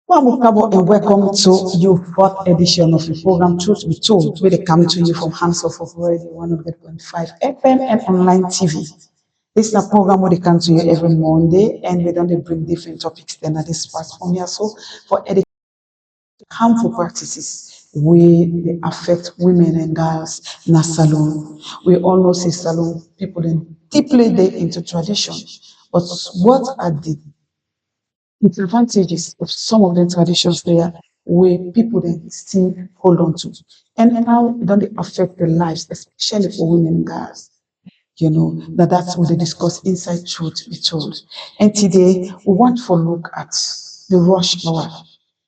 Welcome and welcome to your fourth edition of your program Truth Be Told, where they come to you from Hands Off of Radio 100.5 FM and online TV. This is a program where they come to you every Monday, and we don't bring different topics then at this platform here. So for harmful practices they affect women and girls in a salon. We all know say salon people then deeply they into tradition. But what are the disadvantages of some of the traditions there where people then still hold on to? And how don't they affect their lives, especially for women and girls? That's what they discuss inside Truth Be Told. And today we want to look at the rush hour.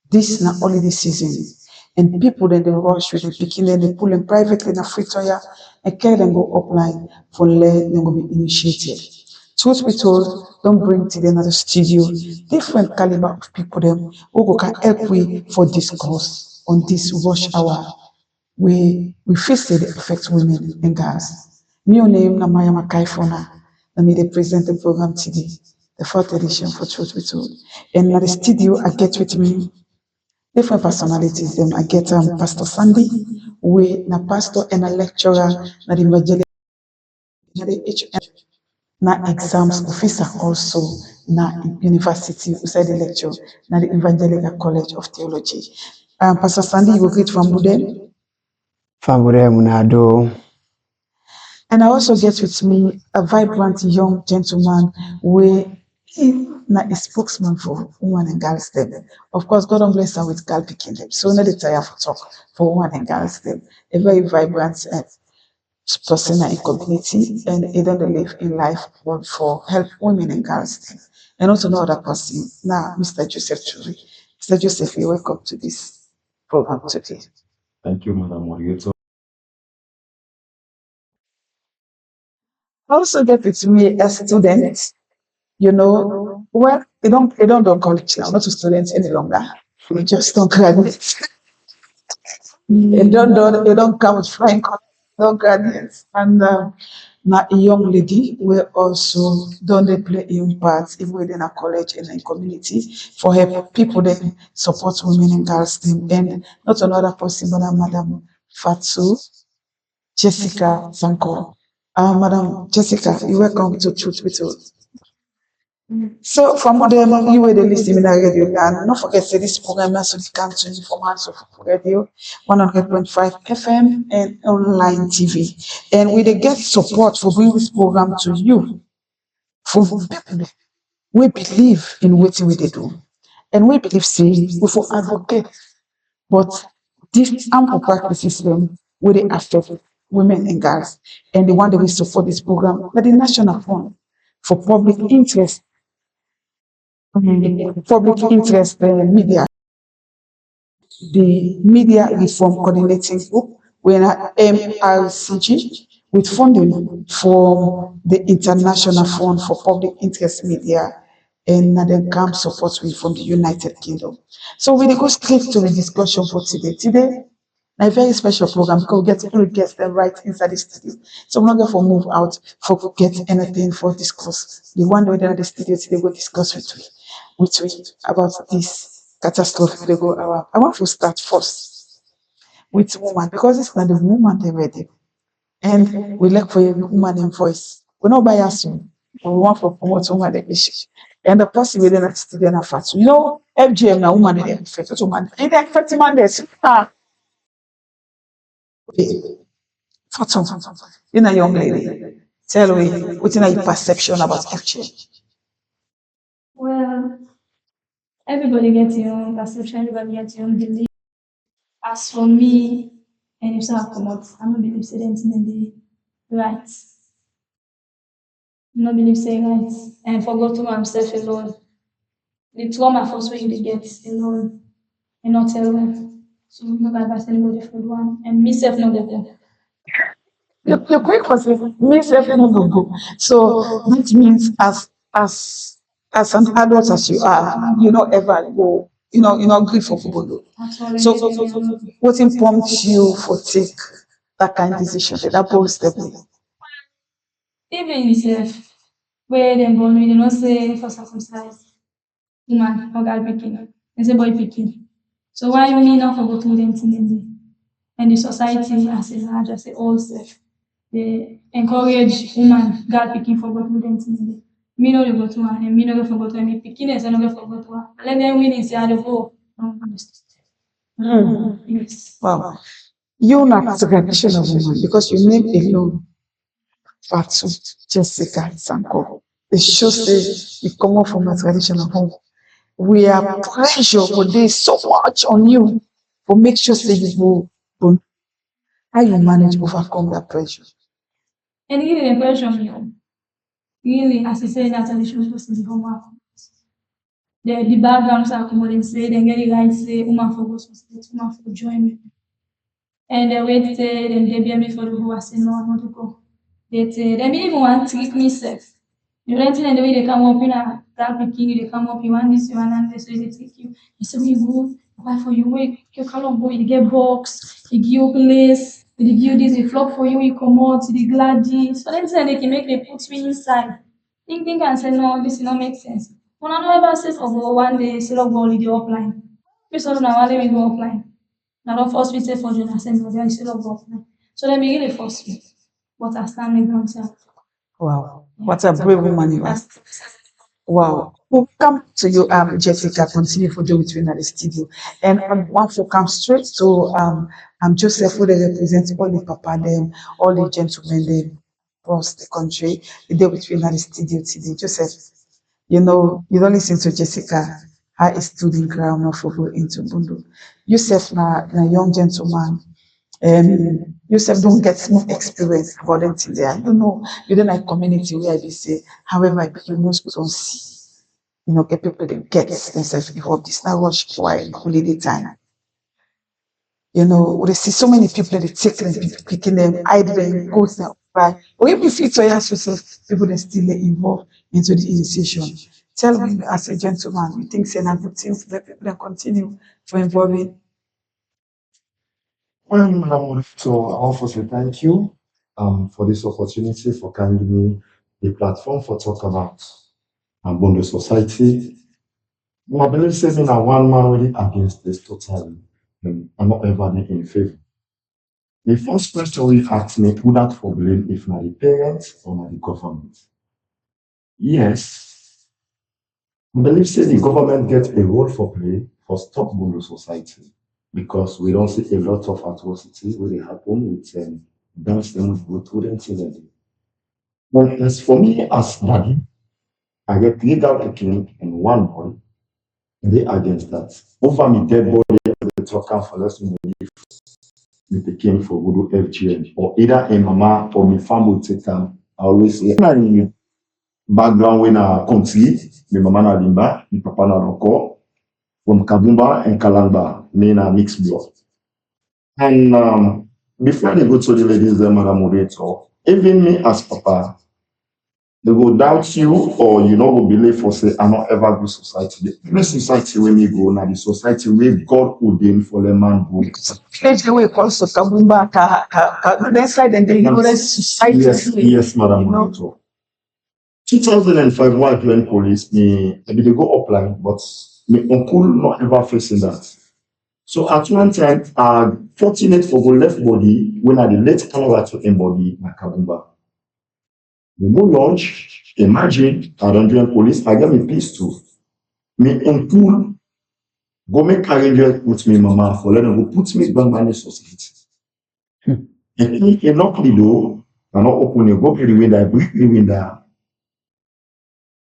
This is not holiday season. And people then they rush with the picking and they pull them privately in a free toya and carry them go upline for let them go be initiated. Truth be told, don't bring to the another studio different caliber of people them who can help we for discourse on this rush hour. We face the affect women and girls. Me name na Maya Makaifona. Let me present the program today, the fourth edition for Truth Be Told. And at the studio, I get with me different personalities. Them I get Pastor Sandy, we na pastor and a lecturer na the evangelical na the HM na exams officer also na university beside the lecture na the Evangelical College of Theology. Pastor Sandy, you will greet from Budem. Famure Munado. And I also get with me a vibrant young gentleman where he na a spokesman for women and girls them. Of course, God don't bless her with girl picking them. So not the tire for talk for women and girls them. A very vibrant person in community and he don't live in life for help women and girls them. And also no other person. Now, Mr. Joseph Churi. Mr. Joseph, you're welcome to this program today. Thank you, Madam Moderator. I also get with me a student. Well, they don't do college now, not to students any longer. We just don't graduate. They don't come with flying colors, don't graduate. And now a young lady will also don't they play in parts even within a college and in community for help people then support women and girls team. And not another person, but Madam Fatu Jessica Sanko. Madam Jessica, you're welcome to Truth Be Told. So from them, you were the listening in the radio, and don't forget say this program also comes to you from Hands of Radio, 100.5 FM and online TV. And we dey get support for bringing this program to you for people we believe in what we they do. And we believe say we for advocate, but this harmful practices them where they affect women and girls. And the one that we support this program, but the National Fund for Public Interest media, the Media Reform Coordinating Group, we're at MRCG, with funding from the International Fund for Public Interest Media and then come support we from the United Kingdom. So we go straight to the discussion for today. Today, a very special program because we get to get them right inside the studio. So we're not going to move out for get anything for discuss. The one way that the studio today will discuss with we about this catastrophe they go around. I want to start first with woman because it's not the woman they ready. And we look for a woman in voice. We're not biasing, but we want to promote woman the issue. And the person within the studio na fat. FGM na woman they affect woman. And they affect man this. Fatum, you're a young lady. Tell me, what's your perception about FGM? Well, everybody gets your own perception, everybody gets your own belief. As for me, and if so I come out, I don't believe say anything in the right. I don't believe say right. And forgot to myself alone. The trauma first way you get alone and not tell them. So I'm not advise anybody for one. And myself not get them. Your quick was means everything will go. So that means as an adult as you are, you not ever go, you're not grief for people. So what prompts you for take that kind of decision, that bold step? Even yourself, where them born, you don't say for circumcised woman or girl picking. as a boy picking. So why me not forget to them thing and the society as a large, as a all self, they encourage woman, girl picking for what them thing. Me no go to one, and me no go forget to me picking as I no go forget to one. Let them win in say the go. Yes. Wow. You not traditional woman because your name alone, Fatu, Jessica Sanko. It shows say you come up from a traditional home. We are pressure for this so much on you for make sure say you go. How you manage overcome that pressure? And really the pressure me on. Really, as I say, Natalie shows us the homework. The backgrounds are common say, then get the right say, woman for gospel state, woman for join me. And the way say, then they be me for the who I say, no, I'm not go. They say, they even want to trick me self. You renting and the way they come up in a that bikini, they come up, you want this, you want that, so they take you. You say, we go, buy for you, wait, you call boy, you get box, you give you place, they give you this, they flop for you, you come out, the gladys. So then they can make they put me inside. Think and say, no, this not make sense. When I know ever say for go one day, say, go holiday offline. We saw now, let me go offline. Now, don't force me to say for Jonah, say, no, there is still go offline. So then me really force me. But I stand make myself. Wow. What a brave woman you are. Wow. We'll come to you, Jessica, continue for doing between at the studio. And one for come straight to Joseph, who they represent all the papa them, all the gentlemen them across the country. The day between at the studio today. Joseph, you don't listen to Jessica, how is stood in ground of into Bundu. Yusuf na young gentleman. Yusuf don't get more experience about them till there. You don't like community where they say, however, you know don't see. Get people that get themselves involved. It's not rush for a holiday time. We see so many people that they take them, picking them, hide them, go to them, right? Or if you feel to ask yourself, people that still get involved into the initiation. Tell me as a gentleman, you think saying a good thing for the people that continue for involving. Well, Madam, so I want to say thank you for this opportunity for giving me the platform for talk about Bondo society. I believe saying that one man really against this totally. I'm not ever in favor. The first question we asked me, who that for blame if not the parents or not the government? Yes, I believe say the government gets a role for play for stop Bondo society because we don't see a lot of atrocity really happen with dance them with go through them till the day. But as for me as daddy, I get 3 girl picking and 1 boy, they against that. Over me dead body, they talk for less than me picking for good FGM or either a mama or me family take time. I always say, background when I country, my mama na Limba, my papa na Roko, from Kabumba and Kalamba, me na mixed blood. And before they go to the ladies, the madam moderator, even me as papa, they go doubt you or you know go believe for say I'm not ever good society. The best society where me go now the society where God ordained for the man go. Place the way also Kabumba, that side and the society. Yes, madam moderator. 2005 when I joined police, I did go upline, but my uncle not ever facing that. So at one time, fortunate for go left body when I did late Canada to embody my Kabumba. We go launch, imagine, I don't join police, I get me peace too. My uncle go make arrangement with me mama for let them go put me back in the society. And he knock the door, I not open it, go to the window, I break the window.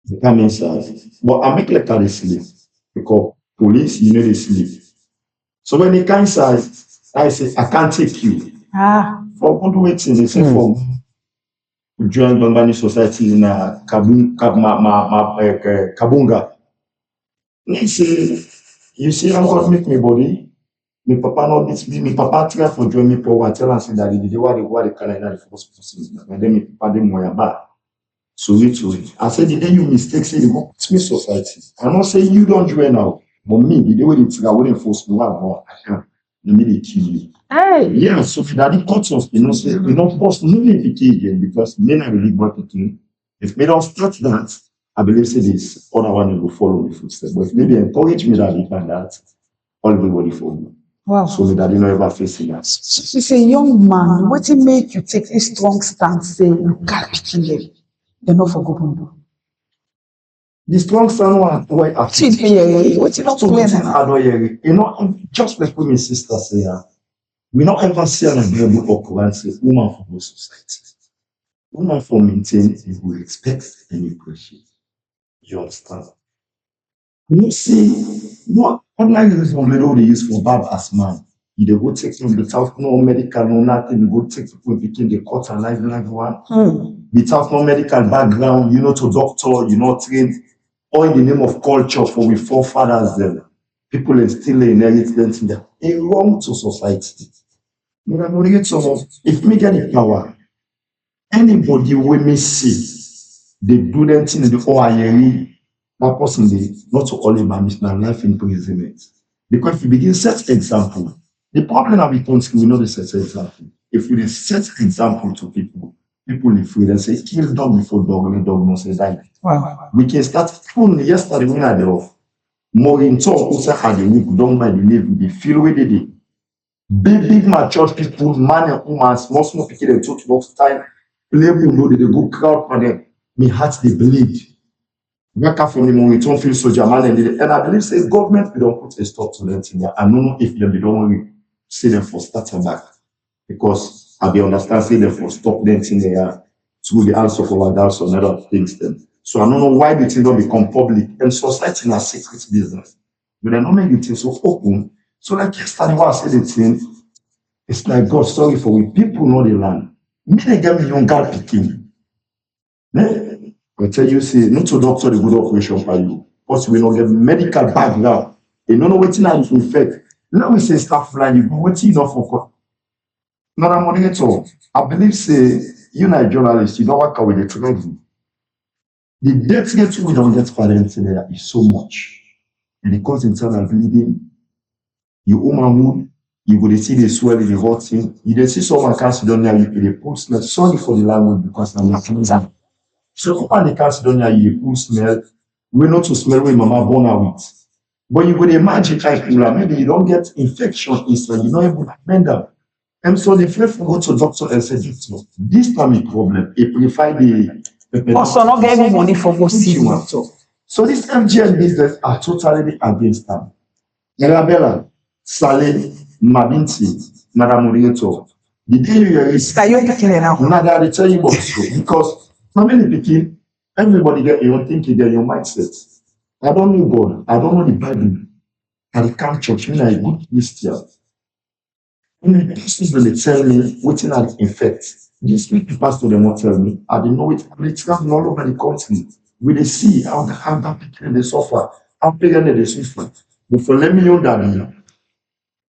They come inside. But I make like they sleep because police, you know they sleep. So when they come inside, I say, I can't take you. For good waiting, they say for join Bambani society in Kabunga. They say, you see, I'm going to make me body. My papa not beat me. My papa try for join me power. Tell us that they did what they can in the first person. And then my papa them were bad. So I said the day you mistake, say you go put me society. I'm not saying you don't join now, but me, the day when it's I wouldn't force me, I can. They may they kill you. Hey. Yeah, so that it cuts off, say we don't force no again because men are really working. If we don't start that, I believe say this other one will follow the footsteps. But if maybe encourage me that if and that, all everybody follow. Wow. So me that you know ever facing that. So you say, young man, what make you take this strong stance, say, you can't pick them. You're not for good. The strong son why I See, what you not so playing wetin now? I don hear it. You know, just like when my sister say, we not ever see an available occurrence say woman for our society. Woman for maintain you will respect and appreciate. You understand? You see, no online reason we don't dey use for bad as man. You dey go take them without no medical, no nothing. You go take people picking the cut and life one. Without no medical background, you know to doctor, you not trained, all in the name of culture for we forefathers them. People are still inherit them in there. A wrong to society. But I'm gonna get some if me get the power, anybody wey me see, they do them thing in the OIRE, that person they not to only manage their life imprisonment. Because if you begin set example, the problem that we country we know the set example. If we dey set example to people, people will free and say kill dog before dog, let dog no say die. Wow. We can start even yesterday when I dey off. Maureen talk who say had the week don't mind the live, they feel where they dey. Big mature people, man and woman, small people they talk about time, play know they go crowd for them. Me heart they bleed. Wake up from the morning, don't feel so German and I believe say government we don't put a stop to that thing. I don't know if them they don't want to see them for starting back because I be understand say them for stop them thing there through the answer for that so other things then. So I don't know why the thing don't become public and society na secret business. But they don't make the thing so open. So like yesterday when I said the thing, it's like God sorry for we people know the land. Me they get me young girl picking. I tell you, say, not to doctor the good operation for you. Because we don't get medical background. They don't know what in infect. Now we say stuff like you go what you know for. Now I'm on it all. I believe say you know journalists, you don't work with the truth. The death rate we don't get parents there is so much. And it cause internal bleeding. You womanhood, you go dey see the swell in the hot thing. You dey see someone cancer down there, you dey pull smell. Sorry for the language because I'm not that. So open the cancer down here, you dey pull smell. We not to smell when mama born her with. But you go dey imagine kind cooler, maybe you don't get infection inside, you not able to bend them. And so the first go to doctor and say, doctor, this time a problem. It purify the Also, not getting money for go see doctor. So this FGM business are totally against them. Arabella, Saleh, Mabinti, Madam Muriato. The day you hear is Are you picking it now? Nada, they tell you what to do. Because family picking, everybody get your own thinking, get your mindset. I don't know God, I don't know the Bible. I can't church, me like a good Christian. When the pastors when they tell me what I infect, these people pastor them not tell me. I didn't know it. They travel all over the country. We they see how that people they suffer, how parents they suffer. But for let me know that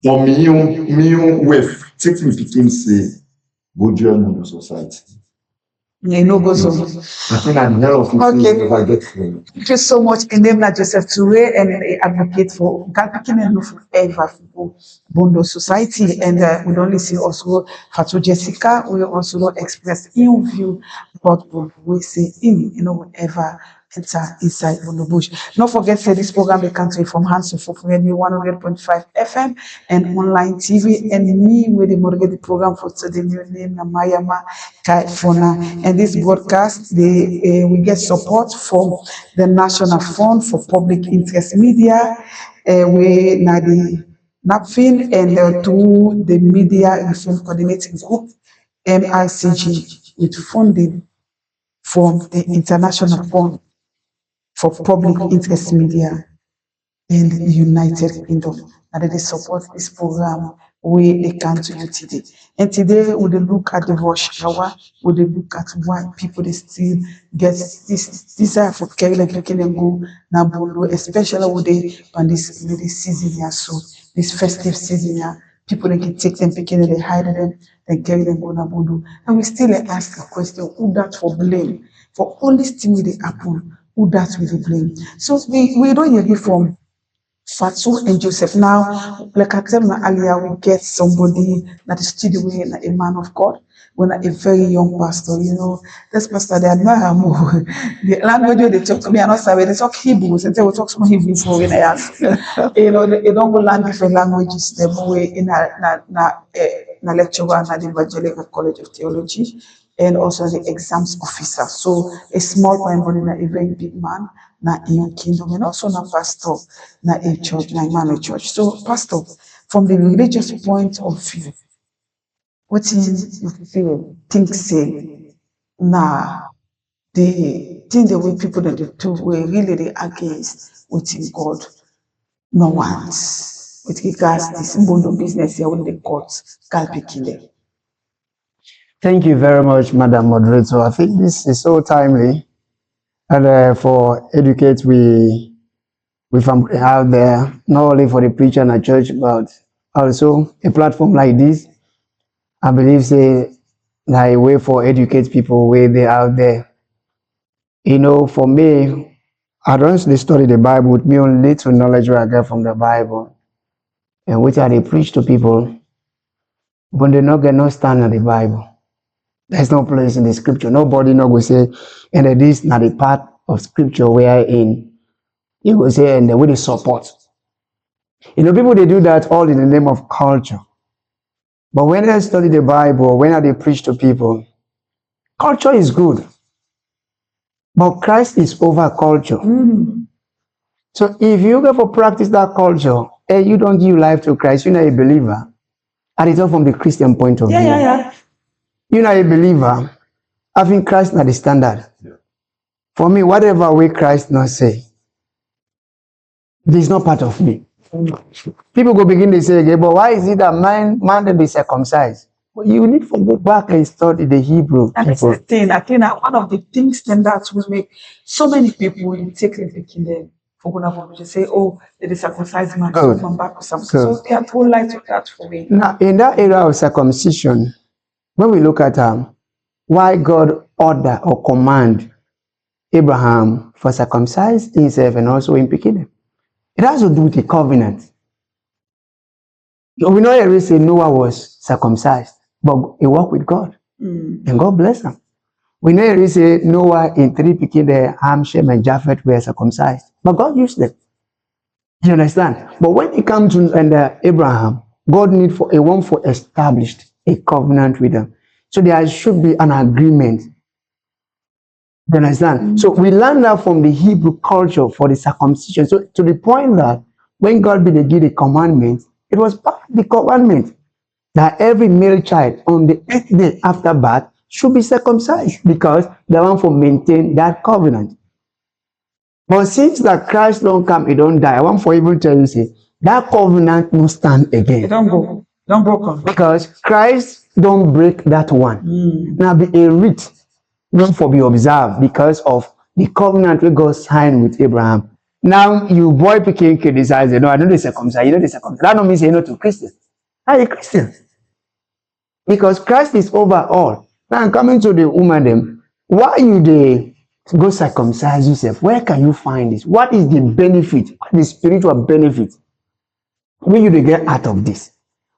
for me wife, take me picking say go join on the society. You know, go so. I think I'm the hell of Okay. if I get to Thank you so much in name like Joseph Toure and advocate for Galpikin and forever for Bondo Society. And we only see also Fatu Jessica, we also express in view about Bondo. We say in, whenever enter inside Bondo Bush. Don't forget, say this program they come to you from Hanson for Radio 100.5 FM and online TV. And me, with the moderate the program for today, new name, Namayama Kaifona. And this broadcast, we get support from the National Fund for Public Interest Media, we na the NAPFIN and through the Media Reform Coordinating Group, MICG, with funding from the International Fund for Public Interest Media in the United Kingdom. And they support this program where they can to you today. And today we dey look at the rush hour, we dey look at why people they still get this desire for carrying and picking and go na Bondo, especially with the on this season here. So this festive season here, people they can take them picking and they hide them, then carry them go na Bondo. And we still ask the question, who that for blame? For all this thing with the happen, who that will they blame? So we don't hear it from Fatu and Joseph. Now, like I tell you earlier, we get somebody that is still away, a man of God. when a very young pastor, this pastor, they admire him. The language they talk to me, I not sorry, they talk Hebrew, and they will talk some Hebrew for when I ask. They don't go learn different languages, they way in a lecturer at the Evangelical College of Theology, and also the exams officer. So a small time, but a very big man, na in kingdom, and also na pastor, na a church, na Emmanuel Church. So, pastor, from the religious point of view, what is you feel, think, say, nah, the thing the way people that they do were really they against within God, no one's. With regards to this Mbondo business here, when the courts can't be killed. Thank you very much, Madam Moderator. I think this is so timely, and for educate we family out there, not only for the preacher and the church, but also a platform like this. I believe say like a way for educate people where they out there. For me, I don't study the Bible with me only little knowledge where I get from the Bible, and which I they preach to people, but they not get no stand in the Bible. There's no place in the scripture. Nobody not go say, and this not the part of scripture where in you go say, and with the support. People they do that all in the name of culture. But when I study the Bible, when I preach to people, culture is good. But Christ is over culture. So if you go for practice that culture and you don't give life to Christ, you're not a believer. And it's all from the Christian point of view. Yeah. You're not a believer. Having Christ not the standard. Yeah. For me, whatever way Christ not say, this is not part of me. People go begin to say again, but why is it that man to be circumcised? Well, you need to go back and study the Hebrew. And that's the thing. I think that one of the things then that will make so many people take the kingdom for going to say, oh, they circumcised man, so come back or something. So they are told like to that for me. Now, in that area of circumcision, when we look at why God order or command Abraham for circumcise himself and also in picking him, it has to do with the covenant. We know every say Noah was circumcised, but he walked with God, and God bless him. We know every say Noah in 3 picking there, Ham, Shem, and Japheth were circumcised, but God used them. You understand? But when it comes to Abraham, God need for a one for established a covenant with them. So there should be an agreement. You understand? So we learn that from the Hebrew culture for the circumcision. So to the point that when God give the commandment, it was part of the commandment that every male child on the 8th day after birth should be circumcised because they want to maintain that covenant. But since that Christ don't come, he don't die, I want for even tell you, say, that covenant no stand again. It don't broken. Because Christ don't break that one. Now be a rite, not for be observed because of the covenant we God signed with Abraham. Now you boy picking criticize, I know they circumcise, they circumcise. That don't mean say no to Christian. Are you Christian? Because Christ is over all. Now I'm coming to the woman them. Why you they go circumcise yourself? Where can you find this? What is the benefit, the spiritual benefit? When you get out of this?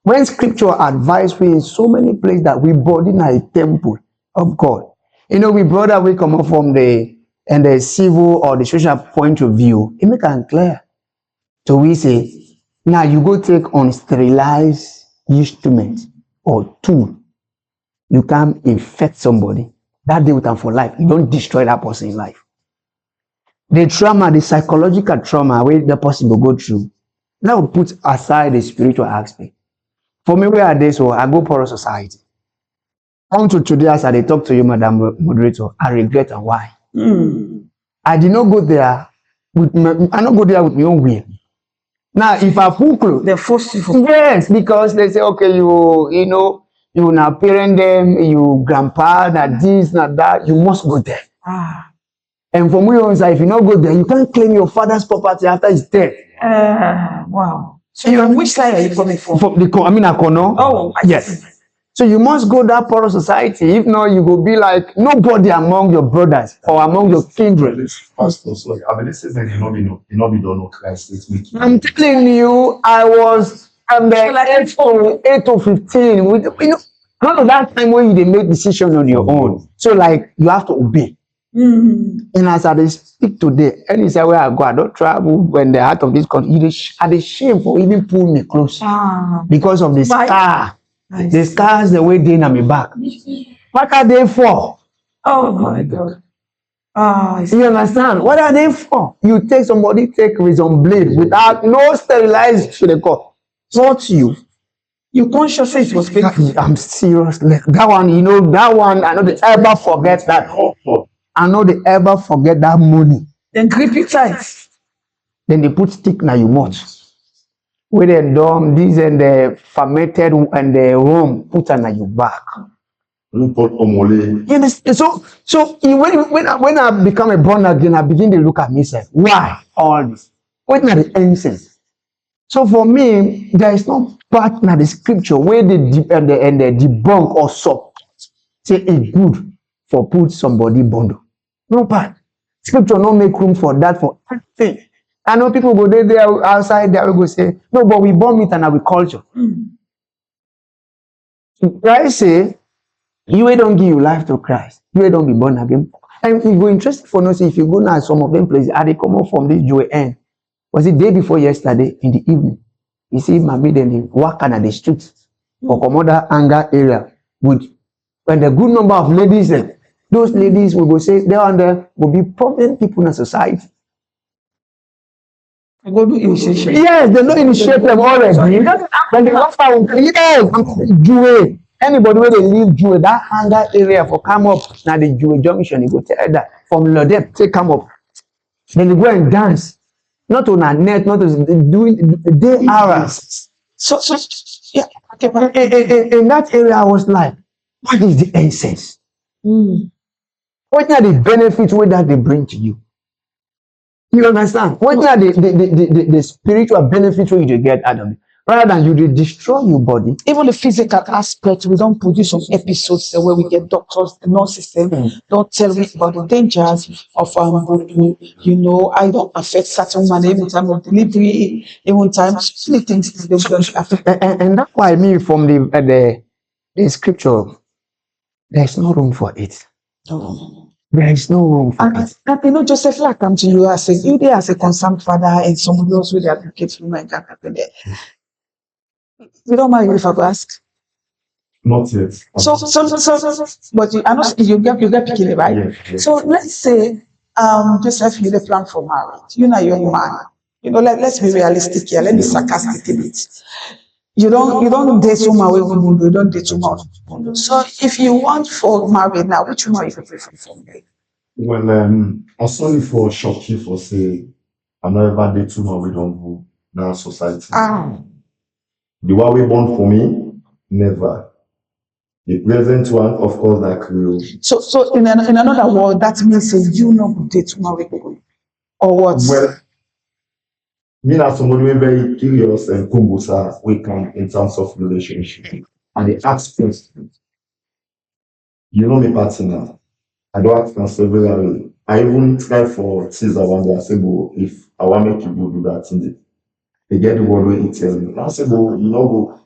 When scripture advise we in so many places that we body in a temple of God. We brother we come up from the civil or the social point of view. It make it clear. So we say, now you go take on sterilized instrument or tool. You can infect somebody. That deal with them for life. You don't destroy that person in life. The trauma, the psychological trauma where the person will go through. Now put aside the spiritual aspect. For me, where are they? So I go for a society. Until today, as I talk to you, Madam Moderator, I regret and why. I did not go there with I don't go there with my own will. Now, if I pull close, They force you. yes, because they say, okay, you now parent them, you grandpa, that this, not that, you must go there. And from where on if you not go there, you can't claim your father's property after he's dead. Wow. So on which side are you coming from? From the Akono. Oh, yes. So you must go that part of society. If not, you will be like nobody among your brothers or among your kindred. Pastor, sorry, I believe that you not be done no Christ. It's making. I'm telling you, I was the 8 to 15. Not that time when you dey make decision on your own. So like you have to obey. Mm. And as I dey speak today, any say where I go, I don't travel when the heart of this country. I dey shame for even pull me close Ah, because of the why? scar. I The see. scars the way dey in my back. What are they for? Oh my God. Ah, I see. You understand? What are they for? You take somebody, take reason blade without no sterilized to the core. Not you. You conscious say it was painful. I'm serious. Like that one, you know, that one, I know they ever forget that. I know they ever forget that money. Then grip it tight. Then they put stick na you mouth. With the dome, this and the fermented and the rum put on your back. You put omole. You understand? So when I become a born again, I begin to look at myself. Why all this? What are the essence? So for me, there is no part in the scripture where they and the debunk or support say it's good for put somebody bundle. No part. Scripture no make room for that for anything. I know people go there outside there will go say, no, but we born meat and agriculture. Christ say, you wey don't give your life to Christ, you wey don't be born again. And if you go interested for no say if you go now some of them places, they come up from this joy end. Was it day before yesterday in the evening? You see, mommy then they walk on the street or come other anger area with when the good number of ladies there, those ladies will go say there and there will be prominent people in the society. I go do initiation. Yes, they know initiate them already. When they offer, yes, Jewel. Anybody where they leave Jewel, that anger area for come up now the Jewel junction, you go tell that from Lodep, say come up. Then they go and dance. Not on a net, not as doing day hours. So yeah. Okay, but In that area, I was like, what is the essence? What are the benefits that they bring to you? You understand? What are the spiritual benefits you get out of it? Rather than you destroy your body. even the physical aspect, we don't produce some episodes where we get doctors, the nurses, don't tell me about the dangers of you know, I don't affect certain women even time of delivery, even time so many things they don't affect. And that's why I mean from the scripture, there's no room for it. There is no room for it. And you know, Joseph, like come to you as a concerned father and somebody else with advocates for women can happen there. You don't mind if I go ask. Not yet. So, but I know you get picking, right? Yes. So let's say, Joseph, you the plan for marriage. You're not a young man. You know, let's be realistic here. Let me sarcastic a bit. You don't date woman with woman. You don't date woman. So if you want for marriage now, which woman you prefer for me? Well, I'm sorry for shock you for say I'm not ever date too much we don't go now society. The one we born for me, never. The present one, of course, that will. So in another word, that means say you know go date woman with woman. Or what? Well, me now somebody we very curious and kumbusa we can in terms of relationship. And they ask first, you know me partner. I don't ask them several. I even try for Caesar one day. I say, "Bo, if I want make you go do that thing, they get the word where he tell me." I say, "Bo, you know, go.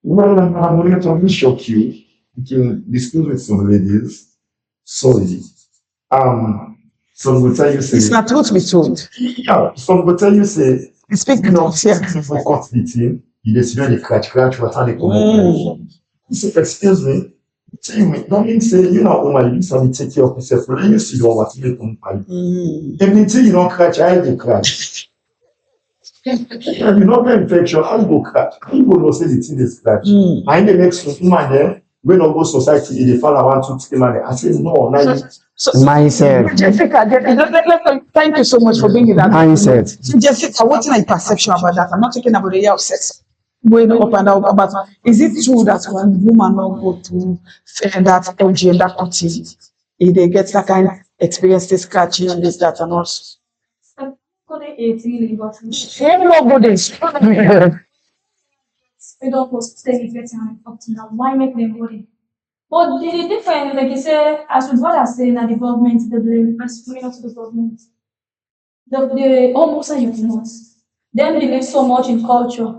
Well, I'm going to shock you. You can discuss with some ladies. Sorry. Some will tell you say, It's not truth be told. yeah, some will tell you say, Speak you know, enough, yeah. since we cut the thing, you decide to scratch what they come up. Say, excuse me. Tell me, that means say you know, woman, you have to take care of yourself. When you see the one what you come by, everything you don't catch, I dey catch. Yeah, you know, the infection, I go catch. You go know say the thing is scratch. And the next woman there, when no go society, they fall around to take man. I say no, now So, Mindset. Jessica, thank you so much for bringing that. Mindset. So Jessica, what's my perception about that? I'm not talking about the year of sex. Going up and down, but is it true that when woman not go to that LG and that party, if they get that kind of experience, this catching and this, that, and also? Go to 18, but we don't post stay getting up to now. Why make them go there? But the difference, like you say, as with what I say, that the government, the blame, as coming out to the government, the almost are you not. Them believe so much in culture.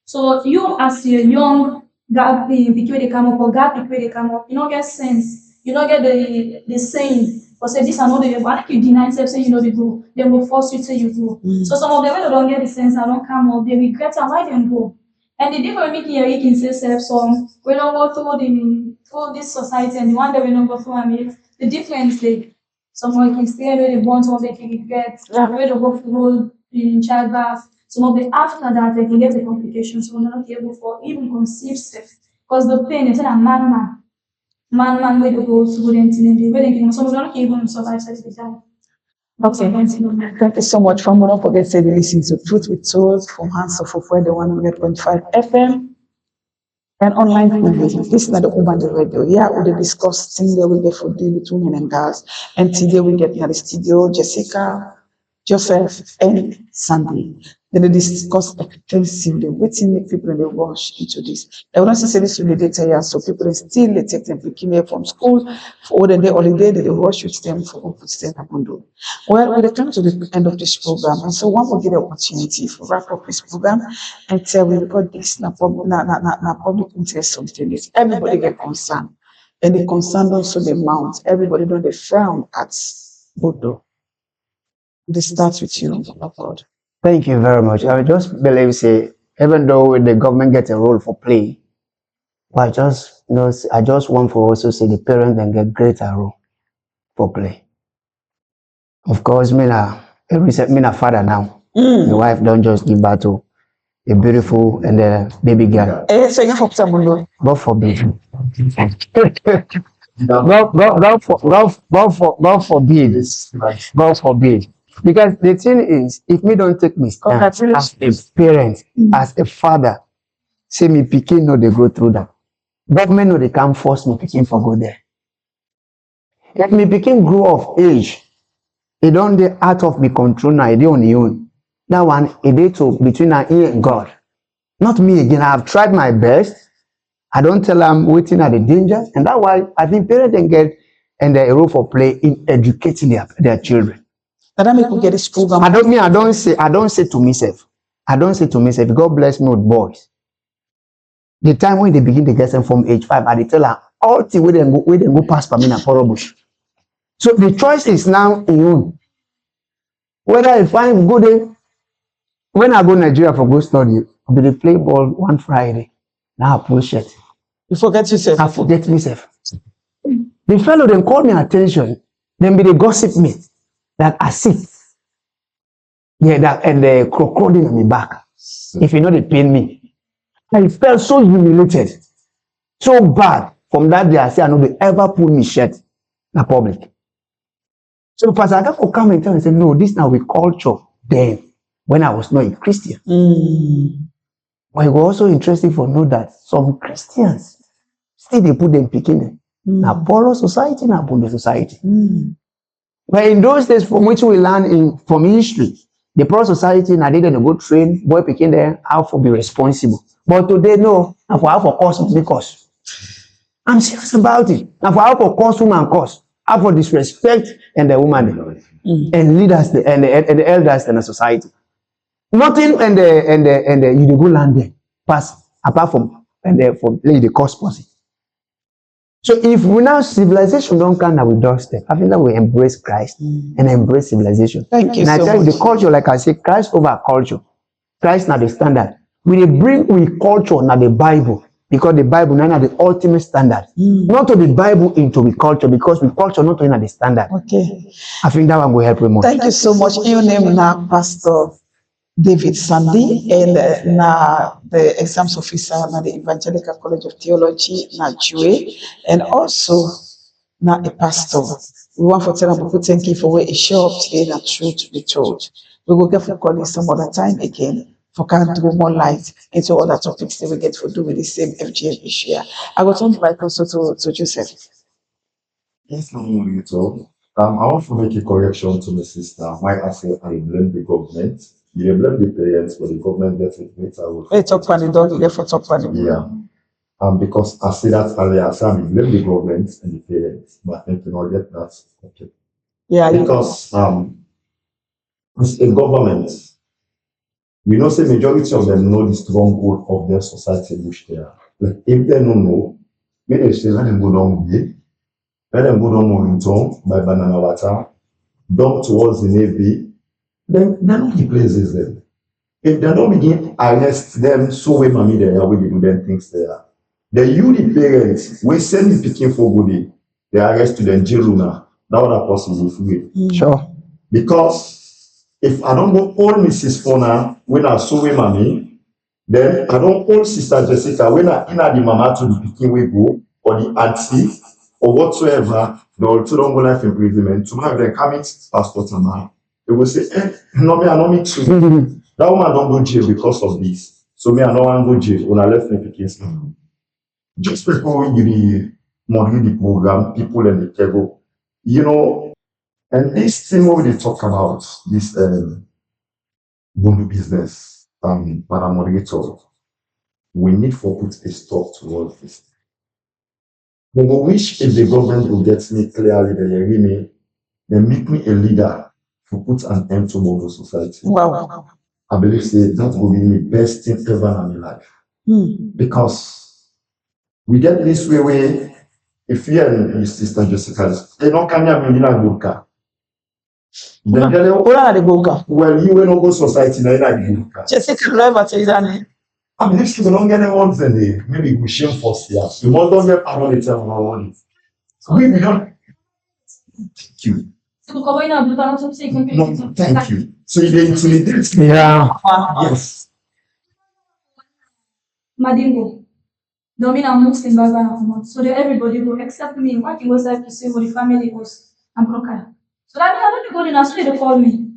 So you as a young God pick where they come up, or God pick where they come up. You don't get sense. You don't get the saying. But say this and not the go. I think you deny self, say you know they go. They will force you to say you go. So some of them when they don't get the sense, I don't come up, they regret and why them go. And the difference making you can say self some we don't go through this society and the one that we don't go through the difference they someone can stay where they born, some they can regret, where they go through in childbirth. Some of the after that they can get the complications, so they're not able for even conceive self. Because the pain is a man where they go through the incident, where they can some of them not even survive such a time. Okay. Thank you so much. From don't forget to listen to Truth with Souls from Hands of Fufwe, the 100.5 FM. And online TV. This is not the Urban Radio. Yeah, we discuss things that we get for deal with women and girls. And today we get in the studio Jessica, Joseph, and Sandy. Then they discuss extensively what make people they rush into this. I want to say this to the data here, so people they still they take them picking from school for the day holiday, they rush with them for what them happen do. Well, we come to the end of this program, and so one will get the opportunity to wrap up this program and tell we got this na public interest something. This everybody get concerned, and the concern also the mount. Everybody don't they frown at Bodo. This starts with you, oh God. Thank you very much. I just believe, say, even though the government gets a role for play, but I just want for also say the parents then get greater role for play. Of course, me na father now. The wife don't just give birth to a beautiful and a baby girl. So you have someone. God forbid. God forbid. God forbid. Because the thing is, if me don't take me stand as a parent, as a father, say me pikin no they go through that. Government no they can't force me pikin for go there. If me pikin grow of age, it don't the out of me control now, it on the own. That one it dey to between her and God. Not me again. I have tried my best. I don't tell them waiting at the danger, and that's why I think parents can get and a role for play in educating their children. That make we get this program. I don't say to myself, God bless me with boys. The time when they begin to get them from age 5, I tell her all the way they go past Pamina Porobush. So the choice is now in you. Whether I find good day, when I go Nigeria for go study, I'll be the play ball one Friday. Now I pull shit. You forget yourself. I forget myself. The fellow then call me attention, then be they gossip me that I sit. Yeah, that and the crocodile on my back. If you know they pain me. I felt so humiliated. So bad. From that day I say I know they ever pull me shirt in the public. So Pastor Agafo come and tell me, say, no, this now we culture then when I was not a Christian. But it was also interesting for know that some Christians still they put them picking na poorer society, na Bondo society. But in those days from which we learn from history, the poor society na they go train boy picking there how to be responsible. But today no, and for how for cause because I'm serious about it. And for how for cause woman cause, how for disrespect and the woman and leaders and the elders in the society. Nothing and the you go land there pass apart from from the cause policy. So if we now civilization don't come now with doorstep, I think that we embrace Christ and embrace civilization. Thank you and I so tell you much. the culture, like I say, Christ over culture. Christ now the standard. We bring we culture now the Bible because the Bible now the ultimate standard. Not to the Bible into the culture because we culture not in the standard. Okay. I think that one will help you more. Thank you so much. Your name now, Pastor David Sandy, and now the exams officer now the Evangelical College of Theology, now Jue, and also now a pastor. We want to tell them thank you for where it show up today and truth to be told. We will get for calling some other time again for can throw more light into other topics that we get to do with the same FGM issue. I will turn the mic also to Joseph. Yes, I want to make a correction to my sister. Why I say I blame the government. You blame the parents, but the government gets it later. Hey, talk funny, don't let for talk funny. Yeah. Because I say that earlier, I say I blame the government and the parents, but I think you know get that. Okay. Yeah, Because as a government, we know say majority of them know the stronghold of their society in which they are. Like, if they don't know, maybe they say, let them go down here, let them go down Mornington by Banana Water, down towards the Navy, then they know the places them. If they don't begin arrest them, so we mommy there, we do them things there. The you the parents, we send the picking for good, they arrest to them jail now. That would possible free. Sure. Because if I don't go hold Mrs. Fona when I saw with mommy, then I don't hold Sister Jessica when I in the mama to the picking we go, or the auntie, or whatsoever, they also don't go life imprisonment. Tomorrow they come it Pastor Tamar. They will say, no me, I know me too. That woman don't go jail because of this. So me, I know I go jail when I left me picking. Just before you moderate the program, people in the table, you know, and this thing what we talk about, this Bundu business, moderator, we need for put a stop towards this. But we wish if the government will get me clearly, they make me a leader to put an end to model society. Wow. I believe say that will be the best thing ever in my life. Because we get this way where if you and your sister Jessica, they don't come here in a good car. Then they Who are the Goga? well, you will not go society now in a good car. Jessica Driver to that. I mean, if you don't get anyone, then maybe we shame first here. You must don't get parole tell about it. We don't. Thank you. No, thank you. So you dey intimidate me. Yeah. Yes. Madingo. Domina Muslim background. So that everybody go except me. What can go side to say what the family was and broker. So that means I'm not going to street to call me.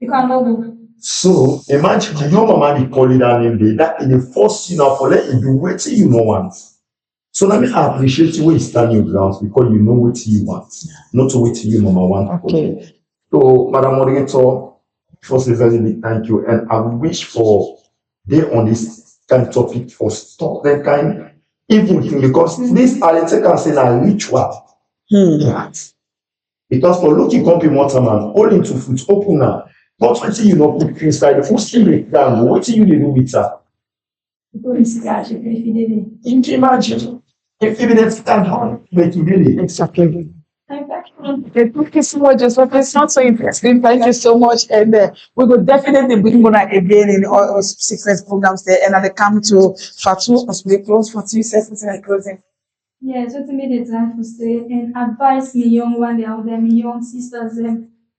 You can't go. So imagine your mama dey call you that name day. That in the first you now for let you do what you no want. So let me appreciate you when you stand your grounds because you know what you want, not to wait till you mama want. Okay. So, Madam Moderator, first a very big thank you, and I wish for they on this kind of topic for stop that kind evil thing because this I take and say a ritual. Right. Because for looking company water man, all into food open now. But what you not put inside the food still break down. What you do with that? Imagine if evidence stand on make you really. Exactly. Thank you so much, Joseph. It's not so interesting. Thank you so much. And we will definitely bring on again in all subsequent programs there. And I'll come to Fatu as we close. Fatu, you said something like closing. Yeah, so to me the time to say and advise me young one day out there, me young sisters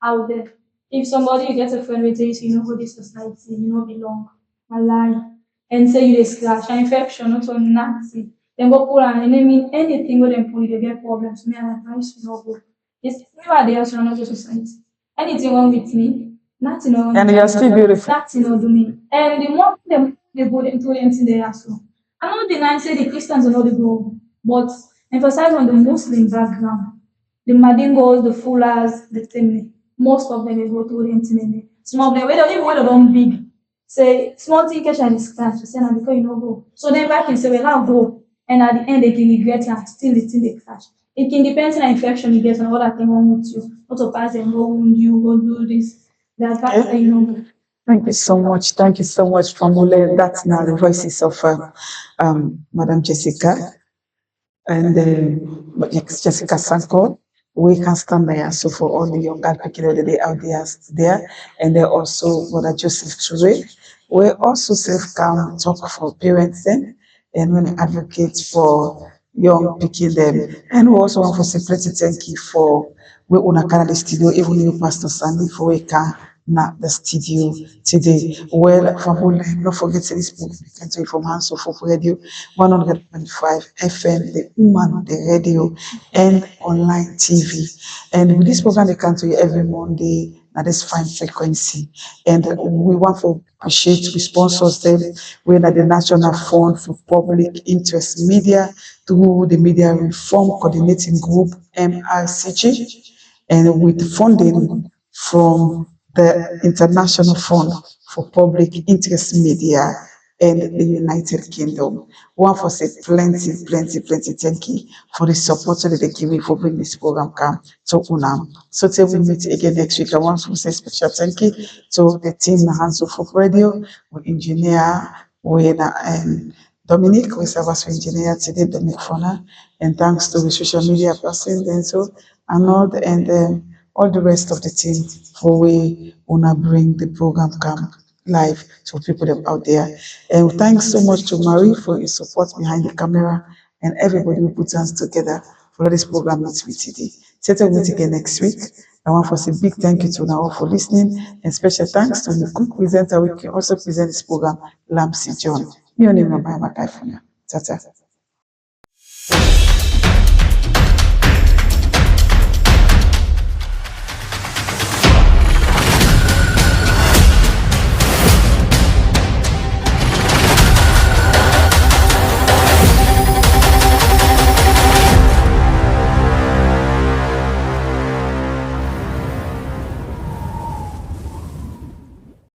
out there. If somebody you get a friend with you know who this society, you know belong, a lie, and say you dey scratch, an infection, not on nothing. Then go pull an enemy, anything where them pull you, they get problems. Me and advice you not go. It's me are there so not go society. Anything wrong with me, nothing wrong. And you're still beautiful. Nothing wrong do me. And the more them they go into them in there so. I'm not denying say the Christians are not the go, but emphasize on the Muslim background. The Madingos, the Fullers, the Timni. Most of them will go to the internet. Some of them, even when they don't big, say small thing catch and scratch, say now because you know go. So then back can say, well, I'll go. And at the end they can regret and still the thing they catch. It can depend on infection you get and what that thing wrong with you. Not to pass and go wound you, go do this. That fact that you know. Thank you so much. Thank you so much, Famule. That's now the voices of Madam Jessica and Jessica Sanko. We can stand there so for all the young people that they out there, and then also Brother Joseph Toure. We also come talk for parents then, and when advocate for young people them, and we also want to say plenty thank you for we own a Canada studio, even you Pastor Sandy for we can not the studio today. Well, from all don't forget to this book we can take from Hands of Radio 100.5 FM, the woman, the radio, and online TV. And with this program, they come to you every Monday at this fine frequency. And we want to appreciate the sponsors them. We're at the National Fund for Public Interest Media through the Media Reform Coordinating Group, MRCG, and with funding from the International Fund for Public Interest Media and the United Kingdom. One for say plenty thank you for the support that they give me for bringing this program come to Unam. So till we meet again next week, I want to say special thank you to the team Hands of Radio, with engineer, with Dominic, who serve as engineer today, Dominic Fona, and thanks to the social media person, Denso, Arnold, and all the rest of the team for we wanna bring the program come live to people them out there. And thanks so much to Marie for your support behind the camera and everybody who puts us together for this program meet with today. Settle meet again next week. I want to say big thank you to now for listening and special thanks to the cook presenter who can also present this program, Lamsi John. Mi ò ní mọ̀ báyìí máa ká ìfúnná. Tata.